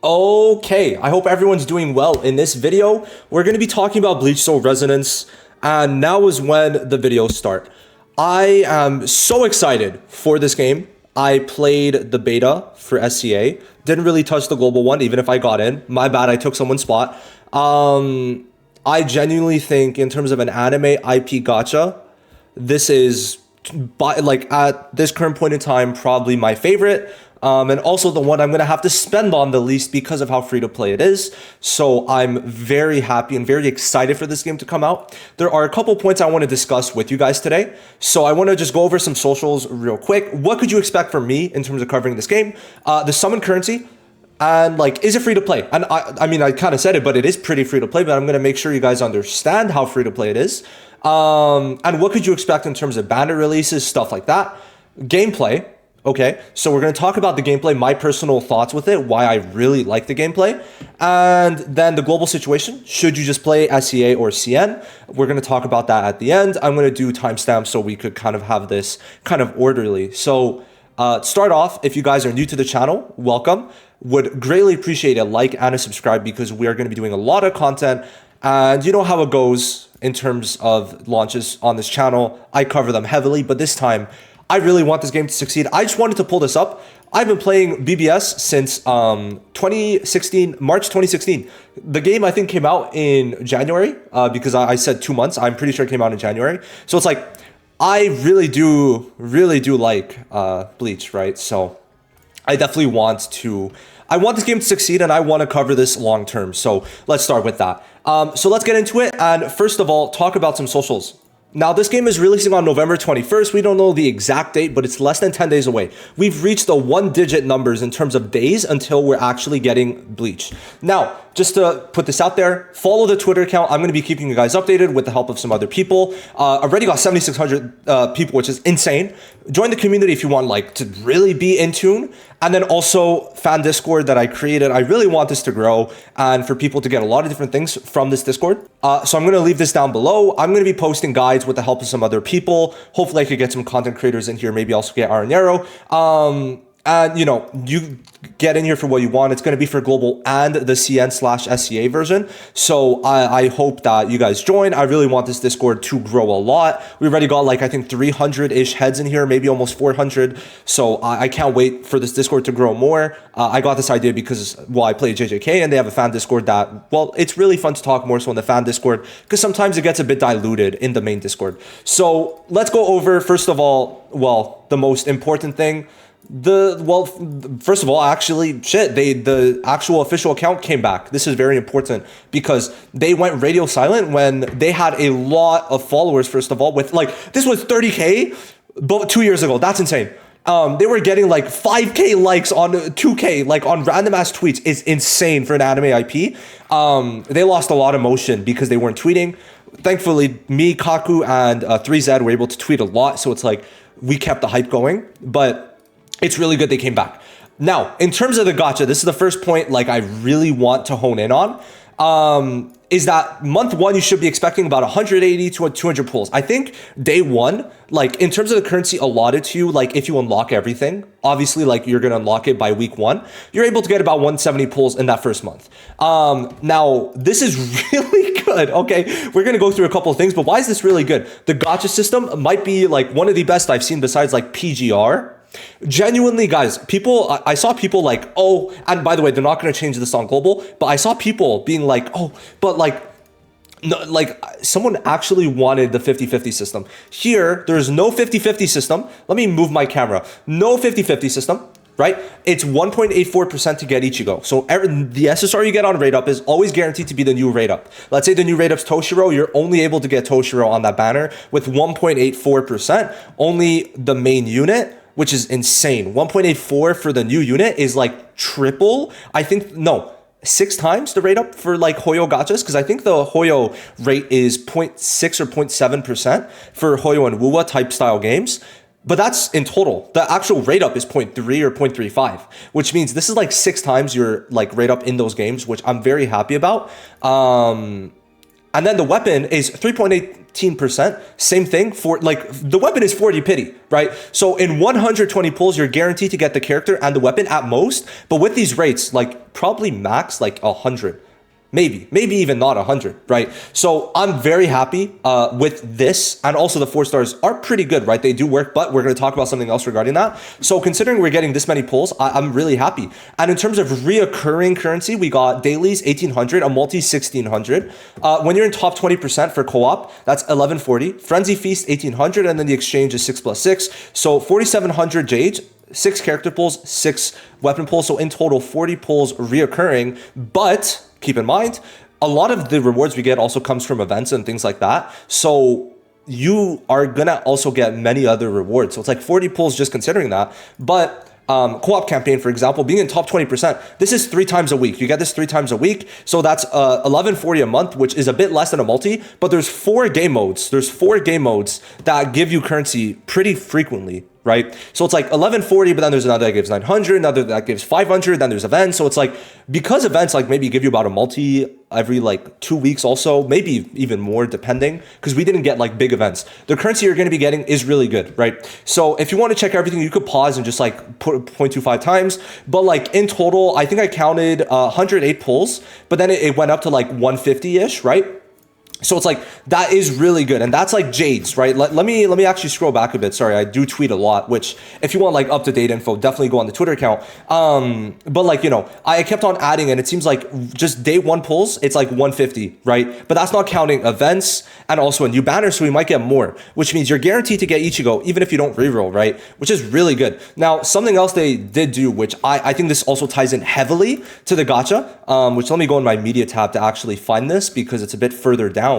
Okay, I hope everyone's doing well. In this video, we're going to be talking about Bleach Soul Resonance, and now is when the videos start. I am so excited for this game. I played the beta for SCA, didn't really touch the global one, even if I got in. My bad, I took someone's spot. I genuinely think in terms of an anime IP gacha, this is, like at this current point in time, probably my favorite. And also the one I'm going to have to spend on the least because of how free to play it is. So I'm very happy and very excited for this game to come out. There are a couple points I want to discuss with you guys today. So I want to just go over some socials real quick. What could you expect from me in terms of covering this game? The summon currency. And like, is it free to play? And I mean, I kind of said it, but it is pretty free to play, but I'm going to make sure you guys understand how free to play it is. And what could you expect in terms of banner releases, stuff like that. Gameplay. Okay, so we're going to talk about the gameplay, my personal thoughts with it, why I really like the gameplay, and then the global situation. Should you just play SEA or CN? We're going to talk about that at the end. I'm going to do timestamps so we could kind of have this kind of orderly. So start off, if you guys are new to the channel, welcome. Would greatly appreciate a like and a subscribe because we are going to be doing a lot of content, and you know how it goes in terms of launches on this channel. I cover them heavily, but this time, I really want this game to succeed. I just wanted to pull this up. I've been playing BBS since 2016, March 2016. The game I think came out in January because I said 2 months. I'm pretty sure it came out in January. So it's like, I really do like Bleach, right? So I definitely want this game to succeed and I want to cover this long term. So let's start with that. So let's get into it. And first of all, talk about some socials. Now, this game is releasing on November 21st. We don't know the exact date, but it's less than 10 days away. We've reached the one-digit numbers in terms of days until we're actually getting Bleach. Now, just to put this out there, follow the Twitter account. I'm going to be keeping you guys updated with the help of some other people. Already got 7,600 people, which is insane. Join the community if you want like to really be in tune. And then also fan Discord that I created. I really want this to grow and for people to get a lot of different things from this Discord. So I'm going to leave this down below. I'm going to be posting guides with the help of some other people. Hopefully I could get some content creators in here. Maybe also get Aranero. And you know, you get in here for what you want. It's going to be for global and the CN/SCA version. So I hope that you guys join. I really want this Discord to grow a lot. We already got like, I think 300-ish heads in here, maybe almost 400. So I can't wait for this Discord to grow more. I got this idea because, well, I play JJK and they have a fan Discord that, well, it's really fun to talk more so in the fan Discord because sometimes it gets a bit diluted in the main Discord. So let's go over, first of all, well, the most important thing. First of all, actually, the actual official account came back. This is very important because they went radio silent when they had a lot of followers, first of all, with like, this was 30K, but 2 years ago. That's insane. They were getting like 5K likes on 2K, like on random ass tweets. It's insane for an anime IP. They lost a lot of motion because they weren't tweeting. Thankfully, me, Kaku, and 3Z were able to tweet a lot. So it's like, we kept the hype going, but it's really good they came back. Now, in terms of the gacha, this is the first point like I really want to hone in on. Is that month one, you should be expecting about 180 to 200 pulls. I think day one, like in terms of the currency allotted to you, like if you unlock everything, obviously like you're going to unlock it by week one, you're able to get about 170 pulls in that first month. Now, this is really good. Okay, we're going to go through a couple of things, but why is this really good? The gacha system might be like one of the best I've seen besides like PGR. Genuinely, guys, I saw people like, oh, and by the way, they're not going to change this on global, but I saw people being like, oh, but like, no, like someone actually wanted the 50-50 system. Here, there's no 50-50 system. Let me move my camera. No 50-50 system, right? It's 1.84% to get Ichigo. So the SSR you get on rate up is always guaranteed to be the new rate up. Let's say the new rate up's Toshiro, you're only able to get Toshiro on that banner with 1.84%. Only the main unit, which is insane. 1.84 for the new unit is like triple. I think, no, 6 times the rate up for like Hoyo gachas, because I think the Hoyo rate is 0.6 or 0.7% for Hoyo and Wuwa type style games. But that's in total. The actual rate up is 0.3 or 0.35, which means this is like 6 times your like rate up in those games, which I'm very happy about. And then the weapon is 3.18%. Same thing for like the weapon is 40 pity, right? So in 120 pulls, you're guaranteed to get the character and the weapon at most. But with these rates, like probably max like 100. Maybe even not 100, right? So I'm very happy with this. And also the 4 stars are pretty good, right? They do work, but we're going to talk about something else regarding that. So considering we're getting this many pulls, I'm really happy. And in terms of reoccurring currency, we got dailies 1800, a multi 1600. When you're in top 20% for co-op, that's 1140. Frenzy Feast 1800, and then the exchange is 6 plus 6. So 4700 Jade. 6 character pulls, 6 weapon pulls. So in total, 40 pulls reoccurring. But keep in mind, a lot of the rewards we get also comes from events and things like that. So you are gonna also get many other rewards. So it's like 40 pulls just considering that. But co-op campaign, for example, being in top 20%, this is 3 times a week. You get this 3 times a week. So that's 1140 a month, which is a bit less than a multi, but there's 4 game modes. There's 4 game modes that give you currency pretty frequently, right? So it's like 1140, but then there's another that gives 900, another that gives 500, then there's events. So it's like, because events like maybe give you about a multi every like 2 weeks also, maybe even more depending, because we didn't get like big events. The currency you're going to be getting is really good, right? So if you want to check everything, you could pause and just like put 0.25 times. But like in total, I think I counted 108 pulls, but then it went up to like 150-ish, right? So it's like, that is really good. And that's like Jade's, right? Let me actually scroll back a bit. Sorry, I do tweet a lot, which if you want like up-to-date info, definitely go on the Twitter account. But like, you know, I kept on adding, and it seems like just day 1 pulls, it's like 150, right? But that's not counting events and also a new banner. So we might get more, which means you're guaranteed to get Ichigo, even if you don't reroll, right? Which is really good. Now, something else they did do, which I think this also ties in heavily to the gacha, which let me go in my media tab to actually find this because it's a bit further down.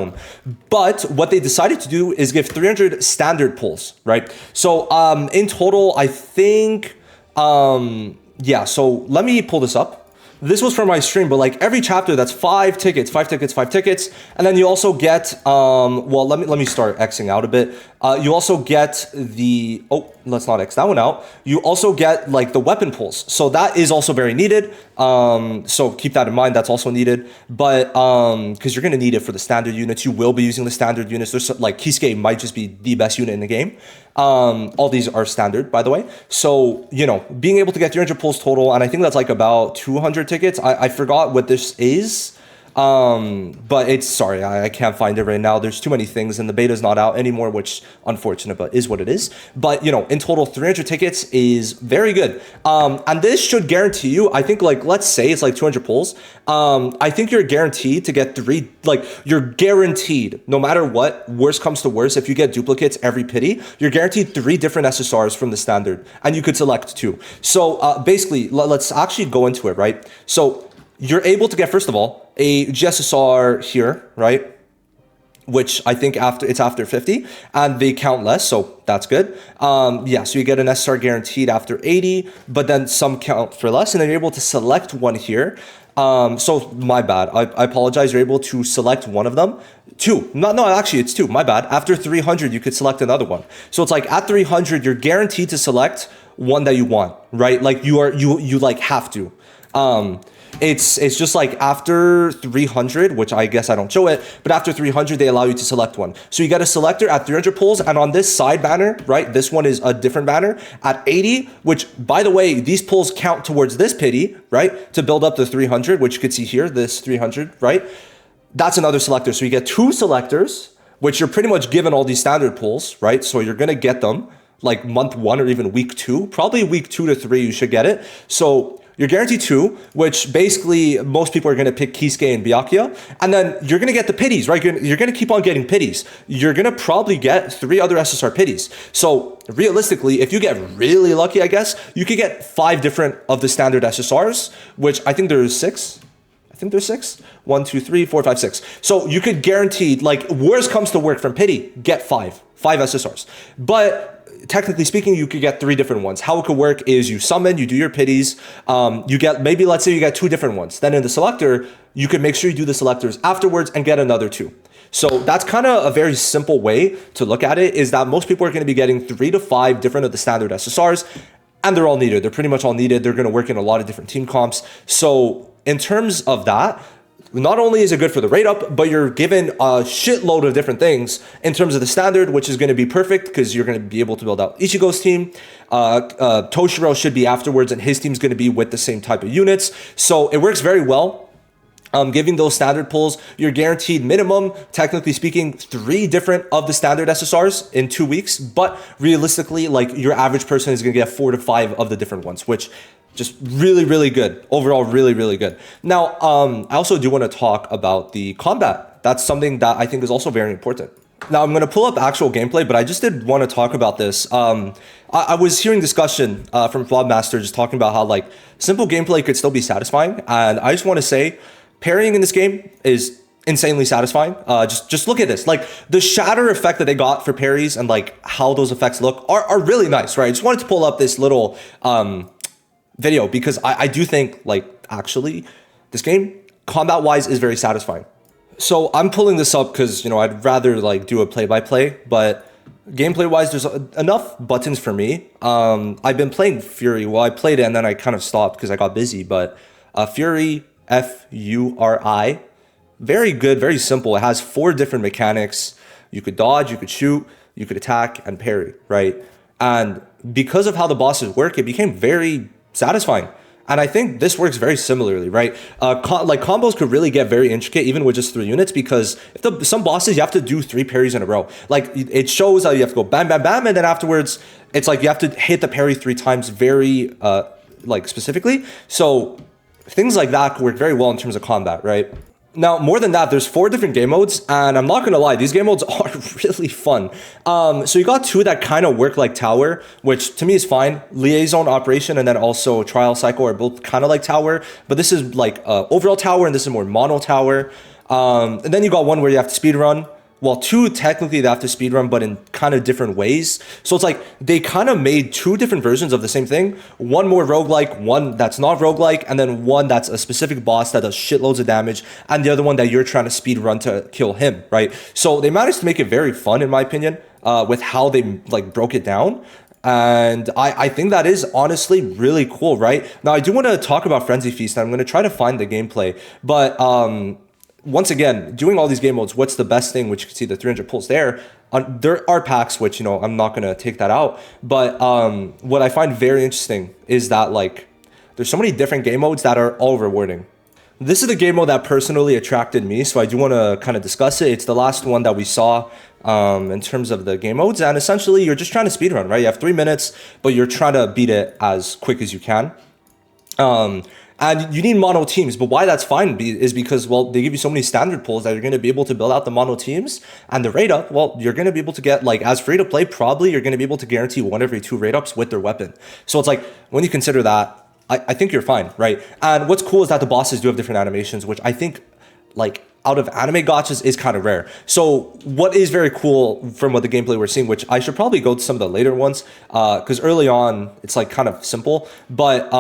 But what they decided to do is give 300 standard pulls, right? So in total, I think, yeah, so let me pull this up. This was from my stream, but like every chapter, that's 5 tickets, 5 tickets, 5 tickets. And then you also get, well, let me start Xing out a bit. You also get the, oh, let's not X that one out. You also get like the weapon pulls. So that is also very needed. So keep that in mind. That's also needed. But because you're going to need it for the standard units, you will be using the standard units. There's like Kisuke might just be the best unit in the game. All these are standard, by the way. So, you know, being able to get 300 pulls total, and I think that's like about 200 tickets. I forgot what this is. But it's, sorry, I can't find it right now. There's too many things and the beta's not out anymore, which unfortunate, but is what it is. But, you know, in total, 300 tickets is very good. And this should guarantee you, I think, like, let's say it's like 200 pulls. I think you're guaranteed to get 3, like, you're guaranteed, no matter what, worst comes to worst, if you get duplicates every pity, you're guaranteed 3 different SSRs from the standard, and you could select 2. So, basically, let's actually go into it, right? So, you're able to get, first of all, a GSSR here, right? Which I think it's after 50, and they count less, so that's good. Yeah, so you get an SSR guaranteed after 80, but then some count for less, and then you're able to select one here. So my bad, I apologize. You're able to select one of them. 2, no, actually it's 2, my bad. After 300, you could select another one. So it's like at 300, you're guaranteed to select one that you want, right? Like you like have to. It's just like after 300, which I guess I don't show it, but after 300, they allow you to select one. So you get a selector at 300 pulls, and on this side banner, right, this one is a different banner at 80, which, by the way, these pulls count towards this pity, right, to build up the 300, which you could see here, this 300, right? That's another selector. So you get 2 selectors, which you're pretty much given all these standard pulls, right? So you're going to get them like month 1 or even week 2, probably week 2 to 3, you should get it. So you're guaranteed 2, which basically most people are going to pick Kisuke and Byakuya. And then you're going to get the pities, right? You're going to keep on getting pities. You're going to probably get 3 other SSR pities. So realistically, if you get really lucky, I guess, you could get 5 different of the standard SSRs, which I think there's 6. I think there's 6. 1, 2, 3, 4, 5, 6. So you could guarantee, like, worst comes to work from pity, get 5 SSRs. But technically speaking, you could get 3 different ones. How it could work is you summon, you do your pities, you get, maybe let's say you get 2 different ones. Then in the selector, you could make sure you do the selectors afterwards and get another 2. So that's kind of a very simple way to look at it, is that most people are going to be getting 3 to 5 different of the standard SSRs, and they're all needed. They're pretty much all needed. They're going to work in a lot of different team comps. So in terms of that, not only is it good for the rate up, but you're given a shitload of different things in terms of the standard, which is going to be perfect because you're going to be able to build out Ichigo's team. Toshiro should be afterwards, and his team's going to be with the same type of units. So it works very well. Giving those standard pulls, you're guaranteed minimum, technically speaking, 3 different of the standard SSRs in 2 weeks. But realistically, like your average person is going to get 4 to 5 of the different ones, which just really, really good. Overall, really, really good. Now, I also do want to talk about the combat. That's something that I think is also very important. Now, I'm going to pull up actual gameplay, but I just did want to talk about this. I was hearing discussion from Flawmaster just talking about how like simple gameplay could still be satisfying. And I just want to say, parrying in this game is insanely satisfying. Just look at this. Like the shatter effect that they got for parries and like how those effects look are really nice, right? I just wanted to pull up this little video because I do think like actually this game combat wise is very satisfying. So I'm pulling this up because, you know, I'd rather like do a play-by-play, but gameplay wise, there's enough buttons for me. I've been playing Fury. Well, I played it and then I kind of stopped because I got busy, but Fury, F-U-R-I, very good, very simple. It has 4 different mechanics. You could dodge, you could shoot, you could attack, and parry, right? And because of how the bosses work, it became very satisfying. And I think this works very similarly, right? Like combos could really get very intricate even with just 3 units because if some bosses you have to do 3 parries in a row. Like it shows how you have to go bam, bam, bam, and then afterwards it's like you have to hit the parry 3 times very like specifically. So things like that work very well in terms of combat, right? Now, more than that, there's 4 different game modes, and I'm not gonna lie, these game modes are really fun. So you got 2 that kind of work like Tower, which to me is fine. Liaison Operation and then also Trial Cycle are both kind of like Tower, but this is like overall Tower and this is more mono Tower. And then you got one where you have to speed run. Well, 2 technically they have to speedrun, but in kind of different ways. So it's like they kind of made 2 different versions of the same thing. One more roguelike, one that's not roguelike, and then one that's a specific boss that does shitloads of damage, and the other one that you're trying to speedrun to kill him, right? So they managed to make it very fun, in my opinion, with how they like broke it down. And I think that is honestly really cool, right? Now, I do want to talk about Frenzy Feast, and I'm going to try to find the gameplay, but once again, doing all these game modes, what's the best thing, which you can see the 300 pulls there. There are packs, which, you know, I'm not going to take that out. But what I find very interesting is that, like, there's so many different game modes that are all rewarding. This is the game mode that personally attracted me, so I do want to kind of discuss it. It's the last one that we saw in terms of the game modes. And essentially, you're just trying to speedrun, right? You have 3 minutes, but you're trying to beat it as quick as you can. And you need mono teams, but why that's fine is because, well, they give you so many standard pulls that you're going to be able to build out the mono teams, and the rate up, well, you're going to be able to get, like, as free to play, probably you're going to be able to guarantee 1 every 2 rate ups with their weapon. So it's like, when you consider that, I think you're fine, right? And what's cool is that the bosses do have different animations, which I think, like, out of anime gachas is kind of rare. So what is very cool from what the gameplay we're seeing, which I should probably go to some of the later ones, because early on it's like kind of simple, but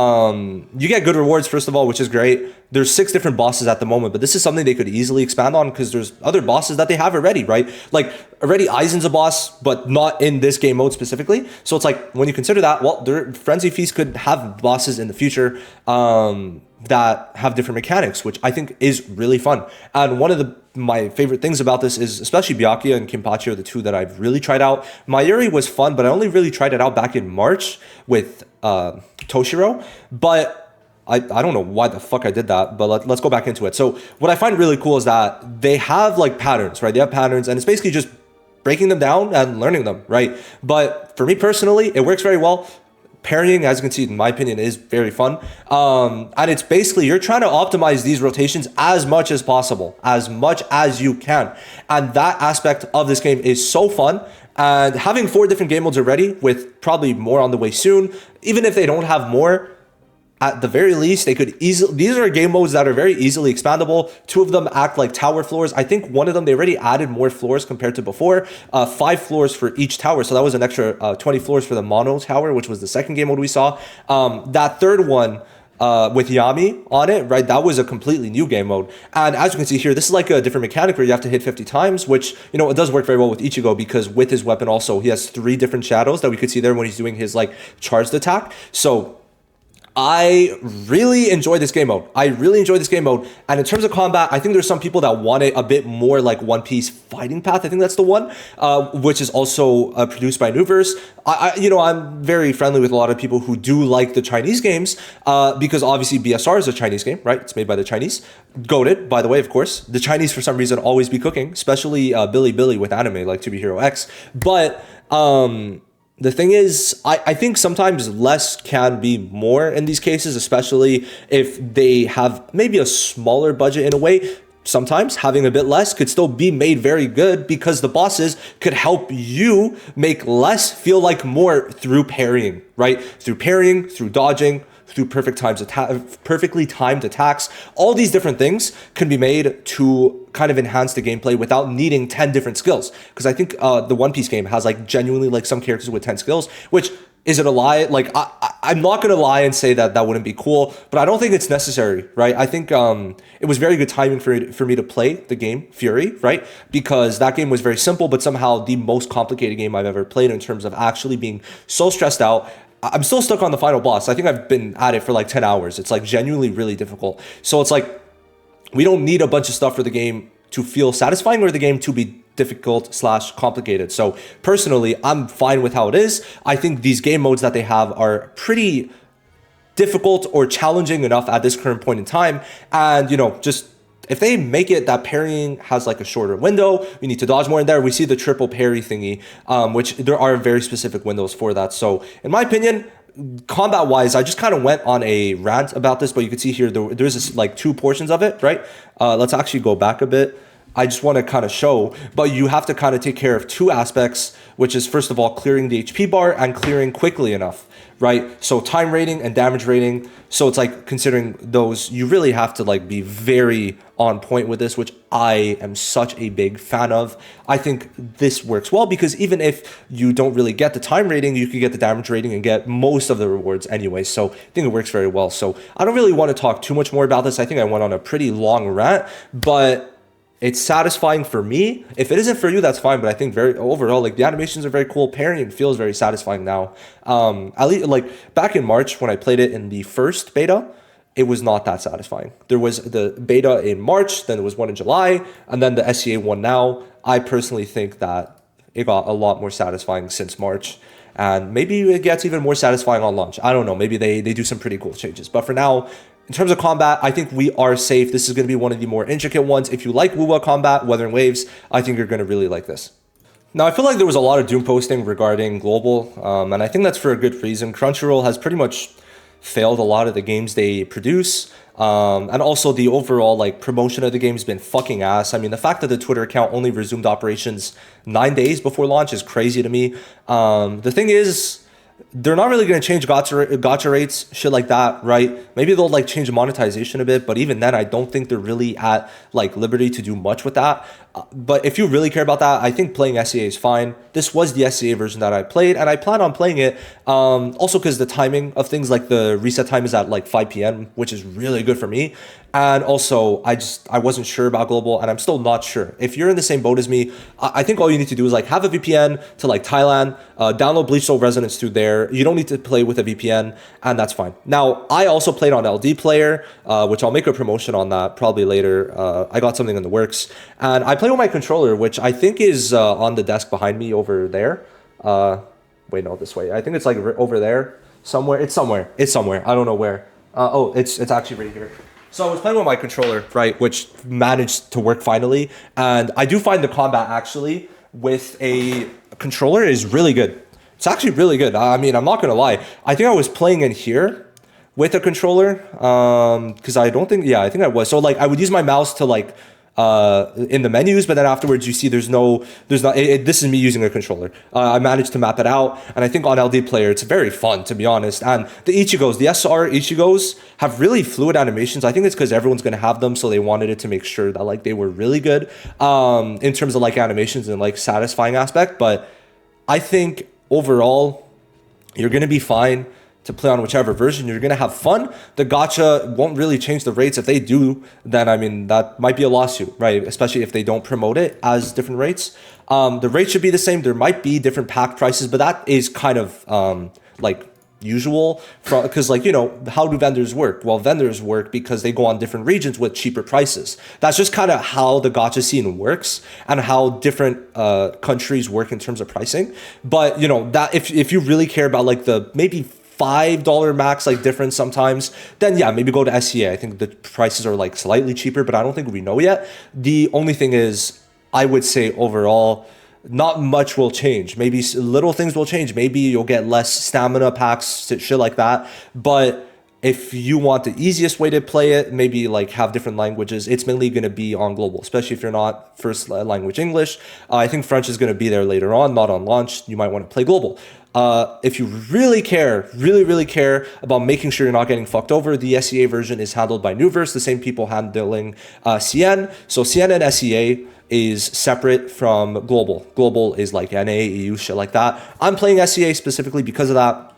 you get good rewards first of all, which is great. There's 6 different bosses at the moment, but this is something they could easily expand on because there's other bosses that they have already, right? Like already Aizen's a boss, but not in this game mode specifically. So it's like when you consider that, well, their Frenzy Feast could have bosses in the future that have different mechanics, which I think is really fun. And one of my favorite things about this is especially Byakuya and Kinpachi are the 2 that I've really tried out. Mayuri was fun, but I only really tried it out back in March with Toshiro. But I don't know why the fuck I did that, but let's go back into it. So what I find really cool is that they have like patterns, right? They have patterns and it's basically just breaking them down and learning them, right? But for me personally, it works very well. Parrying, as you can see, in my opinion, is very fun. And it's basically, you're trying to optimize these rotations as much as possible, as much as you can. And that aspect of this game is so fun. And having 4 different game modes already, with probably more on the way soon, even if they don't have more, at the very least, they could easily, these are game modes that are very easily expandable. 2 of them act like tower floors. I think one of them, they already added more floors compared to before. 5 floors for each tower. So that was an extra 20 floors for the mono tower, which was the second game mode we saw. That third one, with Yami on it, right? That was a completely new game mode. And as you can see here, this is like a different mechanic where you have to hit 50 times, which, you know, it does work very well with Ichigo because with his weapon also, he has 3 different shadows that we could see there when he's doing his like charged attack. So I really enjoy this game mode. I really enjoy this game mode. And in terms of combat, I think there's some people that want it a bit more like One Piece Fighting Path. I think that's the one, which is also produced by Nuverse. I'm very friendly with a lot of people who do like the Chinese games because obviously BSR is a Chinese game, right? It's made by the Chinese. Goated, by the way, of course. The Chinese, for some reason, always be cooking, especially Billy with anime like To Be Hero X. But the thing is, I think sometimes less can be more in these cases, especially if they have maybe a smaller budget in a way. Sometimes having a bit less could still be made very good because the bosses could help you make less feel like more through parrying, right? Through parrying, through dodging, through perfectly timed attacks. All these different things can be made to kind of enhance the gameplay without needing 10 different skills. Because I think the One Piece game has like genuinely like some characters with 10 skills, which is it a lie? Like I'm not gonna lie and say that that wouldn't be cool, but I don't think it's necessary, right? I think it was very good timing for me to play the game Fury, right? Because that game was very simple, but somehow the most complicated game I've ever played in terms of actually being so stressed out. I'm still stuck on the final boss. I think I've been at it for like 10 hours. It's like genuinely really difficult. So it's like, we don't need a bunch of stuff for the game to feel satisfying or the game to be difficult / complicated. So personally, I'm fine with how it is. I think these game modes that they have are pretty difficult or challenging enough at this current point in time. And, just if they make it that parrying has like a shorter window, you need to dodge more in there. We see the triple parry thingy, which there are very specific windows for that. So in my opinion, combat wise, I just kind of went on a rant about this, but you can see here, there's like two portions of it, right? Let's actually go back a bit. I just want to kind of show, but you have to kind of take care of two aspects, which is first of all, clearing the HP bar and clearing quickly enough, right? So time rating and damage rating. So it's like considering those, you really have to like be very on point with this, which I am such a big fan of. I think this works well because even if you don't really get the time rating, you can get the damage rating and get most of the rewards anyway. So I think it works very well. So I don't really want to talk too much more about this. I think I went on a pretty long rant, but it's satisfying for me. If it isn't for you, that's fine. But I think very overall, like the animations are very cool. Parrying feels very satisfying now. At least like back in March when I played it in the first beta, it was not that satisfying. There was the beta in March, then there was one in July, and then the SCA one now. I personally think that it got a lot more satisfying since March. And maybe it gets even more satisfying on launch. I don't know. Maybe they do some pretty cool changes. But for now, in terms of combat, I think we are safe. This is going to be one of the more intricate ones. If you like Wuwa combat, Weathering Waves, I think you're going to really like this. Now, I feel like there was a lot of doom posting regarding global, and I think that's for a good reason. Crunchyroll has pretty much failed a lot of the games they produce, and also the overall like promotion of the game has been fucking ass. I mean, the fact that the Twitter account only resumed operations 9 days before launch is crazy to me. The thing is, they're not really going to change gacha rates, shit like that, right? Maybe they'll like change monetization a bit, but even then, I don't think they're really at like liberty to do much with that. But if you really care about that, I think playing SCA is fine. This was the SCA version that I played, and I plan on playing it. Also, because the timing of things, like the reset time is at like 5 p.m., which is really good for me. And also, I wasn't sure about global, and I'm still not sure. If you're in the same boat as me, I think all you need to do is like have a VPN to like Thailand, download Bleach Soul Resonance through there. You don't need to play with a VPN, and that's fine. Now, I also played on LD Player, which I'll make a promotion on that probably later. I got something in the works, and I play with my controller, which I think is on the desk behind me over there. Wait, no, this way. I think it's like over there somewhere. It's somewhere. I don't know where. Oh, it's actually right here. So I was playing with my controller, right, which managed to work finally. And I do find the combat actually with a controller is really good. It's actually really good. I mean, I'm not going to lie. I think I was playing in here with a controller because I think I was. So like I would use my mouse to like in the menus, but then afterwards you see this is me using a controller. I managed to map it out, and I think on LD Player it's very fun, to be honest. And the SR Ichigos have really fluid animations. I think it's because everyone's going to have them, so they wanted it to make sure that like they were really good in terms of like animations and like satisfying aspect. But I think overall you're going to be fine to play on whichever version. You're going to have fun. The gacha won't really change the rates. If they do, then I mean, that might be a lawsuit, right? Especially if they don't promote it as different rates. The rates should be the same. There might be different pack prices, but that is kind of like usual, because like, you know, how do vendors work? Well, vendors work because they go on different regions with cheaper prices. That's just kind of how the gacha scene works and how different countries work in terms of pricing. But you know, that if you really care about like the maybe $5 max like difference sometimes, then yeah, maybe go to SCA. I think the prices are like slightly cheaper, but I don't think we know yet. The only thing is, I would say overall, not much will change. Maybe little things will change. Maybe you'll get less stamina packs, shit like that. But if you want the easiest way to play it, maybe like have different languages, it's mainly going to be on global, especially if you're not first language English. I think French is going to be there later on, not on launch. You might want to play global. If you really care, really care about making sure you're not getting fucked over, the SEA version is handled by Nuverse, the same people handling CN. So CN and SEA is separate from global. Global is like NA, EU, shit like that. I'm playing SEA specifically because of that.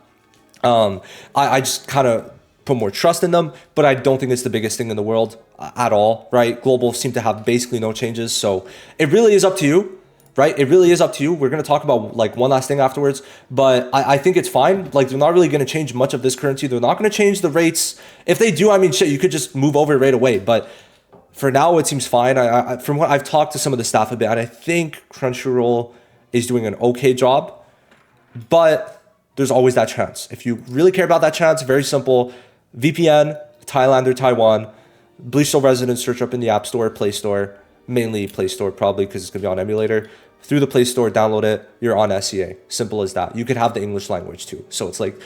I just kind of put more trust in them, but I don't think it's the biggest thing in the world at all, right? Global seem to have basically no changes, so it really is up to you, right? It really is up to you. We're going to talk about like one last thing afterwards, but I think it's fine. Like they're not really going to change much of this currency. They're not going to change the rates. If they do, I mean, shit, you could just move over right away, but for now, it seems fine. From what I've talked to some of the staff a bit, and I think Crunchyroll is doing an okay job, but there's always that chance. If you really care about that chance, very simple. VPN, Thailand or Taiwan, Bleach Soul Resonance, search up in the App Store, Play Store, mainly Play Store probably because it's going to be on emulator. Through the Play Store, download it, you're on SEA. Simple as that. You could have the English language too. So it's like,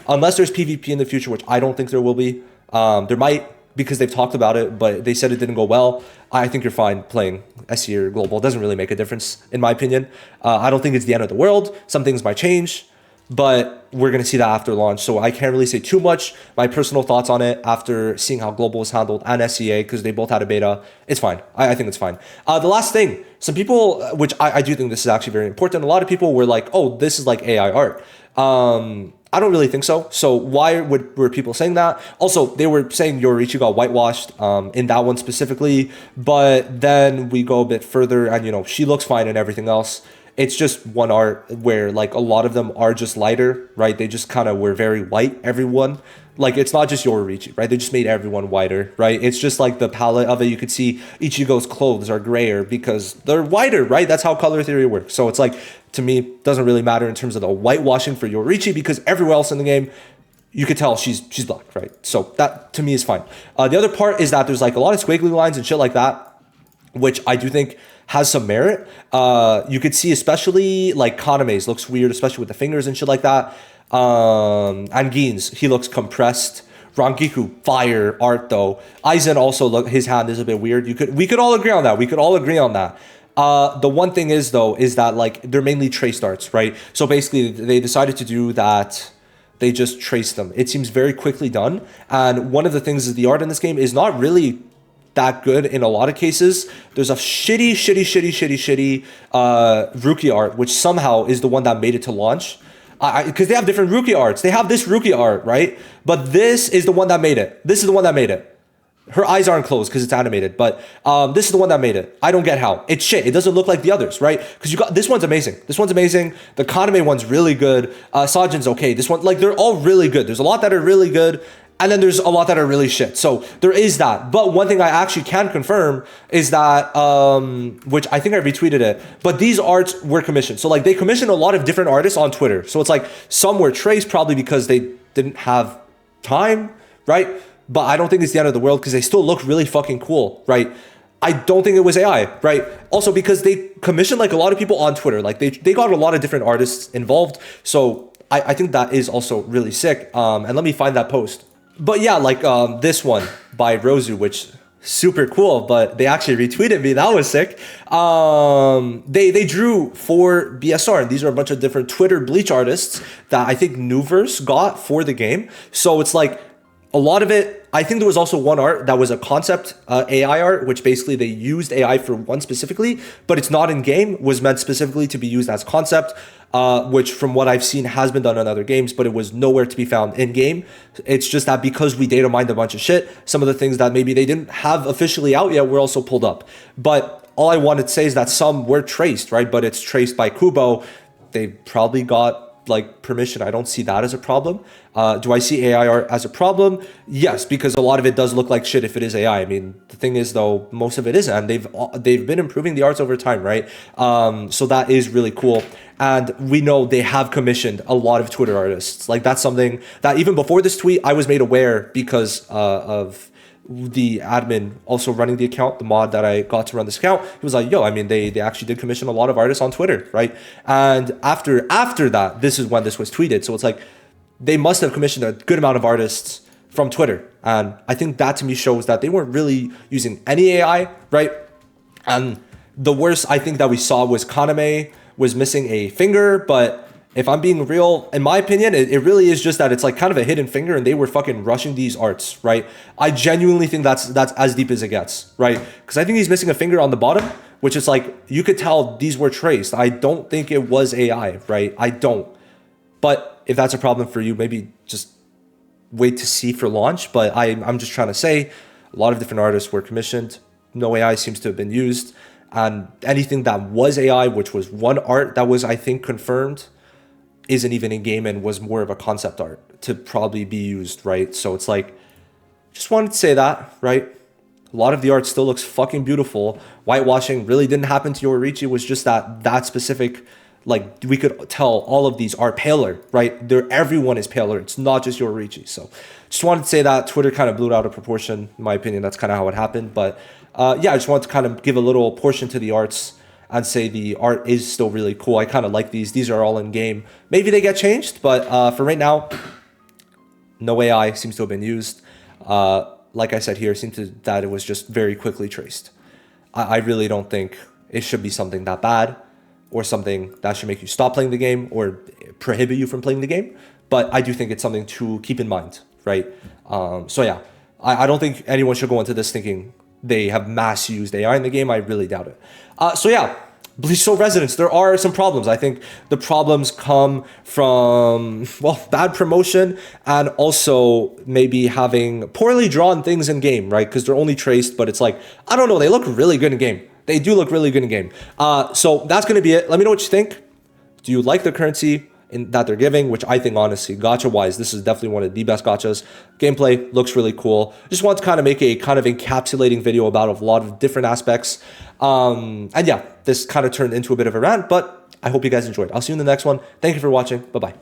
unless there's PvP in the future, which I don't think there will be, there might, because they've talked about it, but they said it didn't go well. I think you're fine playing SE or global. It doesn't really make a difference, in my opinion. I don't think it's the end of the world. Some things might change, but we're going to see that after launch. So I can't really say too much. My personal thoughts on it after seeing how global was handled and SEA, because they both had a beta, it's fine. I think it's fine. The last thing, some people, which I do think this is actually very important, a lot of people were like, oh, this is like AI art. I don't really think so. So why were people saying that? Also, they were saying Yoriichi got whitewashed in that one specifically, but then we go a bit further and, you know, she looks fine and everything else. It's just one art where like a lot of them are just lighter, right? They just kind of were very white, everyone. Like it's not just Yoriichi, right? They just made everyone whiter, right? It's just like the palette of it. You could see Ichigo's clothes are grayer because they're whiter, right? That's how color theory works. So it's like, to me, doesn't really matter in terms of the whitewashing for Yoriichi because everywhere else in the game, you could tell she's black, right? So that to me is fine. The other part is that there's like a lot of squiggly lines and shit like that, which I do think has some merit. You could see especially like Kaname's looks weird, especially with the fingers and shit like that. And Gin's, he looks compressed. Gikku, fire art though. Aizen also look, his hand is a bit weird. We could all agree on that. We could all agree on that. The one thing is though, is that like they're mainly traced arts, right? So basically they decided to do that. They just trace them. It seems very quickly done. And one of the things is the art in this game is not really that good in a lot of cases. There's a shitty rookie art, which somehow is the one that made it to launch. Because they have different rookie arts. They have this rookie art, right? But this is the one that made it. This is the one that made it. Her eyes aren't closed because it's animated, but this is the one that made it. I don't get how. It's shit. It doesn't look like the others, right? Because you got this one's amazing. This one's amazing. The Kaname one's really good. Sajin's okay. This one, like, they're all really good. There's a lot that are really good, and then there's a lot that are really shit. So there is that. But one thing I actually can confirm is that, which I think I retweeted it, but these arts were commissioned. So like they commissioned a lot of different artists on Twitter. So it's like some were traced probably because they didn't have time, right? But I don't think it's the end of the world because they still look really fucking cool, right? I don't think it was AI, right? Also because they commissioned like a lot of people on Twitter. Like they got a lot of different artists involved. So I think that is also really sick. And let me find that post. But yeah, like this one by Rosu, which super cool, but they actually retweeted me. That was sick. They drew for BSR, and these are a bunch of different Twitter Bleach artists that I think Nuverse got for the game. So it's like a lot of it. I think there was also one art that was a concept AI art, which basically they used AI for one specifically, but it's not in game, was meant specifically to be used as concept, which from what I've seen has been done in other games, but it was nowhere to be found in game. It's just that because we data mined a bunch of shit, some of the things that maybe they didn't have officially out yet were also pulled up. But all I wanted to say is that some were traced, right? But it's traced by Kubo. They probably got like permission, I don't see that as a problem. Do I see AI art as a problem? Yes, because a lot of it does look like shit if it is AI. I mean, the thing is though, most of it isn't, and they've been improving the arts over time, right? So that is really cool. And we know they have commissioned a lot of Twitter artists. Like that's something that even before this tweet, I was made aware because of the admin also running the account, the mod that I got to run this account. He was like, yo, I mean, they actually did commission a lot of artists on Twitter, right? And after that, this is when this was tweeted. So it's like, they must have commissioned a good amount of artists from Twitter. And I think that to me shows that they weren't really using any AI, right? And the worst I think that we saw was Kaname was missing a finger, but if I'm being real, in my opinion, it really is just that it's like kind of a hidden finger and they were fucking rushing these arts, right? I genuinely think that's as deep as it gets, right? Because I think he's missing a finger on the bottom, which is like, you could tell these were traced. I don't think it was AI, right? I don't. But if that's a problem for you, maybe just wait to see for launch. But I'm just trying to say a lot of different artists were commissioned. No AI seems to have been used. And anything that was AI, which was one art that was, I think, confirmed, isn't even in game and was more of a concept art to probably be used, right? So it's like, just wanted to say that, right? A lot of the art still looks fucking beautiful. Whitewashing really didn't happen to Yoruichi. It was just that specific, like we could tell all of these are paler, right? Everyone is paler. It's not just Yoruichi. So just wanted to say that Twitter kind of blew it out of proportion. In my opinion, that's kind of how it happened. But yeah, I just wanted to kind of give a little portion to the arts and say the art is still really cool. I kind of like these. These are all in game. Maybe they get changed, but for right now, no AI seems to have been used. Like I said here, it seems that it was just very quickly traced. I really don't think it should be something that bad or something that should make you stop playing the game or prohibit you from playing the game. But I do think it's something to keep in mind, right? So yeah, I don't think anyone should go into this thinking they have mass used AI in the game. I really doubt it. So yeah, Bleach Soul Residence, there are some problems. I think the problems come from, well, bad promotion and also maybe having poorly drawn things in game, right? Because they're only traced, but it's like, I don't know, they look really good in game. They do look really good in game. So that's going to be it. Let me know what you think. Do you like the currency that they're giving, which I think honestly, gacha wise, this is definitely one of the best gachas. Gameplay looks really cool. Just want to kind of make a kind of encapsulating video about a lot of different aspects. And yeah, this kind of turned into a bit of a rant, but I hope you guys enjoyed. I'll see you in the next one. Thank you for watching. Bye-bye.